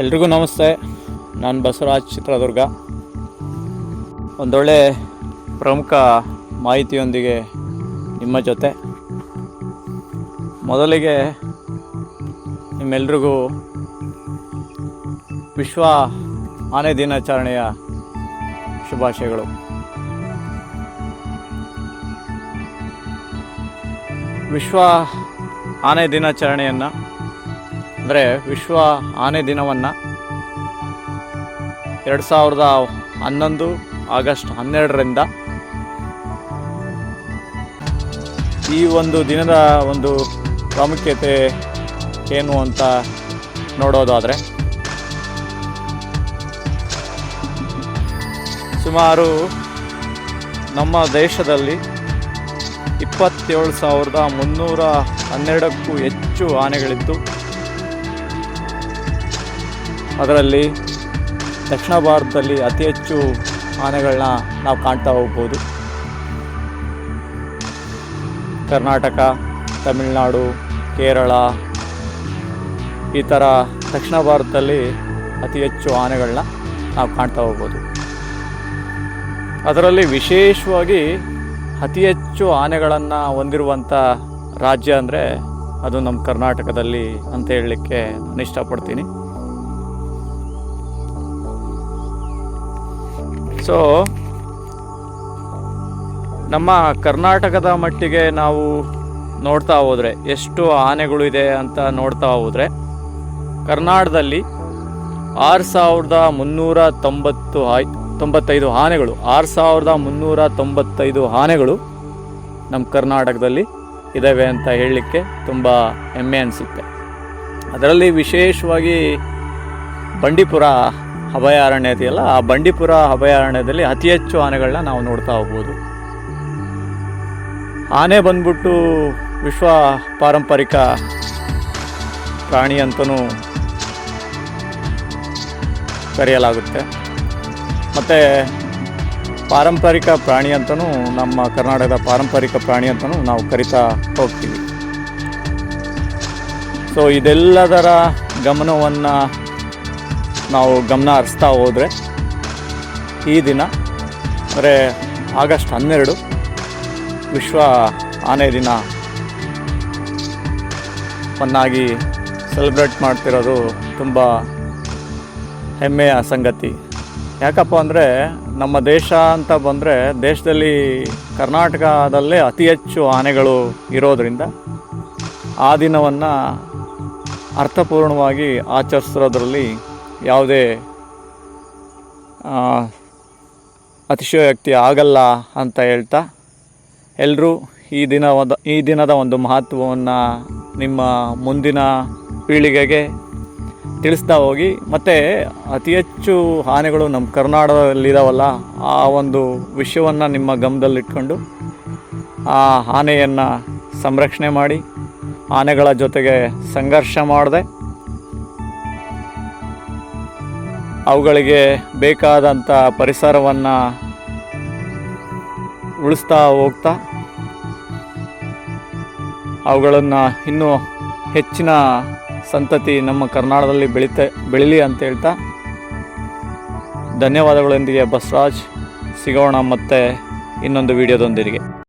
ಎಲ್ರಿಗೂ ನಮಸ್ತೆ. ನಾನು ಬಸವರಾಜ್, ಚಿತ್ರದುರ್ಗ. ಒಂದೊಳ್ಳೆ ಪ್ರಮುಖ ಮಾಹಿತಿಯೊಂದಿಗೆ ನಿಮ್ಮ ಜೊತೆ. ಮೊದಲಿಗೆ ನಿಮ್ಮೆಲ್ರಿಗೂ ವಿಶ್ವ ಆನೆ ದಿನಾಚರಣೆಯ ಶುಭಾಶಯಗಳು. ವಿಶ್ವ ಆನೆ ದಿನಾಚರಣೆಯನ್ನು ಅಂದರೆ ವಿಶ್ವ ಆನೆ ದಿನವನ್ನು 2011 ಆಗಸ್ಟ್ 12ರಿಂದ ಈ ಒಂದು ದಿನದ ಒಂದು ಪ್ರಾಮುಖ್ಯತೆ ಏನು ಅಂತ ನೋಡೋದಾದರೆ, ಸುಮಾರು ನಮ್ಮ ದೇಶದಲ್ಲಿ 27,312ಕ್ಕೂ ಹೆಚ್ಚು ಆನೆಗಳಿದ್ದು, ಅದರಲ್ಲಿ ದಕ್ಷಿಣ ಭಾರತದಲ್ಲಿ ಅತಿ ಹೆಚ್ಚು ಆನೆಗಳನ್ನ ನಾವು ಕಾಣ್ತಾ ಹೋಗ್ಬೋದು. ಕರ್ನಾಟಕ, ತಮಿಳುನಾಡು, ಕೇರಳ ಈ ಥರ ದಕ್ಷಿಣ ಭಾರತದಲ್ಲಿ ಅತಿ ಹೆಚ್ಚು ಆನೆಗಳನ್ನ ನಾವು ಕಾಣ್ತಾ ಹೋಗ್ಬೋದು. ಅದರಲ್ಲಿ ವಿಶೇಷವಾಗಿ ಅತಿ ಹೆಚ್ಚು ಆನೆಗಳನ್ನು ಹೊಂದಿರುವಂಥ ರಾಜ್ಯ ಅಂದರೆ ಅದು ನಮ್ಮ ಕರ್ನಾಟಕದಲ್ಲಿ ಅಂತ ಹೇಳಲಿಕ್ಕೆ ನಾನು ಇಷ್ಟಪಡ್ತೀನಿ. ಸೊ ನಮ್ಮ ಕರ್ನಾಟಕದ ಮಟ್ಟಿಗೆ ನಾವು ನೋಡ್ತಾ ಹೋದರೆ ಎಷ್ಟು ಆನೆಗಳು ಇದೆ ಅಂತ ನೋಡ್ತಾ ಹೋದರೆ, ಕರ್ನಾಟಕದಲ್ಲಿ 6,395 ಆನೆಗಳು 6,395 ಆನೆಗಳು ನಮ್ಮ ಕರ್ನಾಟಕದಲ್ಲಿ ಇದ್ದಾವೆ ಅಂತ ಹೇಳಲಿಕ್ಕೆ ತುಂಬ ಹೆಮ್ಮೆ ಅನಿಸುತ್ತೆ. ಅದರಲ್ಲಿ ವಿಶೇಷವಾಗಿ ಬಂಡೀಪುರ ಅಭಯಾರಣ್ಯ ಇದೆಯಲ್ಲ, ಆ ಬಂಡೀಪುರ ಅಭಯಾರಣ್ಯದಲ್ಲಿ ಅತಿ ಹೆಚ್ಚು ಆನೆಗಳನ್ನ ನಾವು ನೋಡ್ತಾ ಹೋಗ್ಬೋದು. ಆನೆ ಬಂದ್ಬಿಟ್ಟು ವಿಶ್ವ ಪಾರಂಪರಿಕ ಪ್ರಾಣಿ ಅಂತಲೂ ಕರೆಯಲಾಗುತ್ತೆ. ಮತ್ತು ಪಾರಂಪರಿಕ ಪ್ರಾಣಿ ಅಂತಲೂ ನಮ್ಮ ಕರ್ನಾಟಕದ ಪಾರಂಪರಿಕ ಪ್ರಾಣಿ ಅಂತಲೂ ನಾವು ಕರಿತಾ ಹೋಗ್ತೀವಿ. ಸೊ ಇದೆಲ್ಲದರ ಗಮನವನ್ನು ನಾವು ಗಮನ ಹರಿಸ್ತಾ ಹೋದರೆ, ಈ ದಿನ ಅಂದರೆ ಆಗಸ್ಟ್ 12 ವಿಶ್ವ ಆನೆ ದಿನವನ್ನಾಗಿ ಸೆಲೆಬ್ರೇಟ್ ಮಾಡ್ತಿರೋದು ತುಂಬ ಹೆಮ್ಮೆಯ ಸಂಗತಿ. ಯಾಕಪ್ಪ ಅಂದರೆ ನಮ್ಮ ದೇಶ ಅಂತ ಬಂದರೆ, ದೇಶದಲ್ಲಿ ಕರ್ನಾಟಕದಲ್ಲೇ ಅತಿ ಹೆಚ್ಚು ಆನೆಗಳು ಇರೋದರಿಂದ ಆ ದಿನವನ್ನು ಅರ್ಥಪೂರ್ಣವಾಗಿ ಆಚರಿಸೋದ್ರಲ್ಲಿ ಯಾವುದೇ ಅತಿಶಯೋಕ್ತಿ ಆಗಲ್ಲ ಅಂತ ಹೇಳ್ತಾ, ಎಲ್ಲರೂ ಈ ದಿನದ ಒಂದು ಮಹತ್ವವನ್ನು ನಿಮ್ಮ ಮುಂದಿನ ಪೀಳಿಗೆಗೆ ತಿಳಿಸ್ತಾ ಹೋಗಿ, ಮತ್ತು ಅತಿ ಹೆಚ್ಚು ಆನೆಗಳು ನಮ್ಮ ಕರ್ನಾಟಕದಲ್ಲಿದ್ದಾವಲ್ಲ, ಆ ಒಂದು ವಿಷಯವನ್ನು ನಿಮ್ಮ ಗಮನದಲ್ಲಿಟ್ಕೊಂಡು ಆ ಆನೆಯನ್ನು ಸಂರಕ್ಷಣೆ ಮಾಡಿ, ಆನೆಗಳ ಜೊತೆಗೆ ಸಂಘರ್ಷ ಮಾಡದೆ ಅವುಗಳಿಗೆ ಬೇಕಾದಂಥ ಪರಿಸರವನ್ನು ಉಳಿಸ್ತಾ ಹೋಗ್ತಾ ಅವುಗಳನ್ನು ಇನ್ನೂ ಹೆಚ್ಚಿನ ಸಂತತಿ ನಮ್ಮ ಕರ್ನಾಟಕದಲ್ಲಿ ಬೆಳೀಲಿ ಅಂತ ಹೇಳ್ತಾ, ಧನ್ಯವಾದಗಳೊಂದಿಗೆ ಬಸವರಾಜ್. ಸಿಗೋಣ ಮತ್ತೆ ಇನ್ನೊಂದು ವಿಡಿಯೋದೊಂದಿಗೆ.